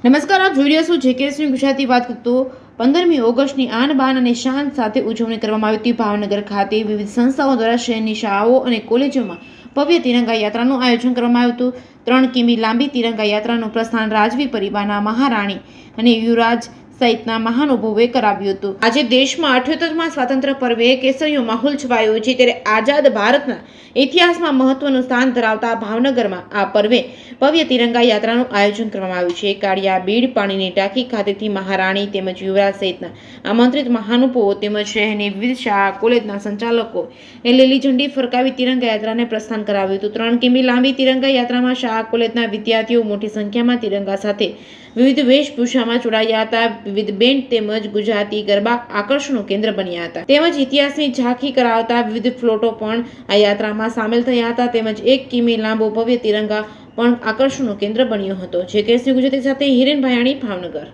નમસ્કાર, આપ જોઈ રહ્યા છો જેકેએસની ગુજરાતી વાત કરતો 15મી ઓગસ્ટની આન બાન અને શાન સાથે ઉજવણી કરવામાં આવી હતી। ભાવનગર ખાતે વિવિધ સંસ્થાઓ દ્વારા શહેરની શાળાઓ અને કોલેજોમાં ભવ્ય તિરંગા યાત્રાનું આયોજન કરવામાં આવ્યું હતું। 3 કિમી લાંબી તિરંગા યાત્રાનું પ્રસ્થાન રાજવી પરિવારના મહારાણી અને યુવરાજ સહિતના મહાનુભાવોએ કરાવ્યું હતું। આજે દેશમાં 78મા સ્વાતંત્ર્ય પર્વે કેસરીયો માહોલ છવાયો છે, ત્યારે આઝાદ ભારતના ઇતિહાસમાં મહત્વનું સ્થાન ધરાવતા ભાવનગરમાં આ પર્વે ભવ્ય તિરંગા યાત્રાનું આયોજન કરવામાં આવ્યું છે। કાળિયા બીડ પાણીની ટાંકી ખાતેથી મહારાણી તેમજ યુવરાજ સહિતના આમંત્રિત મહાનુભાવો તેમજ શહેરની વિવિધ શાળા કોલેજના સંચાલકો લીલી ઝંડી ફરકાવી તિરંગા યાત્રાને પ્રસ્થાન કરાવ્યું હતું। 3 કિમી લાંબી તિરંગા યાત્રામાં શાળા કોલેજના વિદ્યાર્થીઓ મોટી સંખ્યામાં તિરંગા સાથે વિવિધ વેશભૂષામાં જોડાયા હતા। વિવિધ બેન્ડ તેમજ ગુજરાતી ગરબા આકર્ષણનું કેન્દ્ર બન્યા હતા, તેમજ ઇતિહાસની ઝાંખી કરાવતા વિવિધ ફ્લોટો પણ આ યાત્રામાં સામેલ થયા હતા, તેમજ 1 કિમી લાંબો ભવ્ય તિરંગા પણ આકર્ષણનું કેન્દ્ર બન્યો હતો। જેકેએસની ગુજરાતી સાથે હિરેન ભાયાણી, ભાવનગર।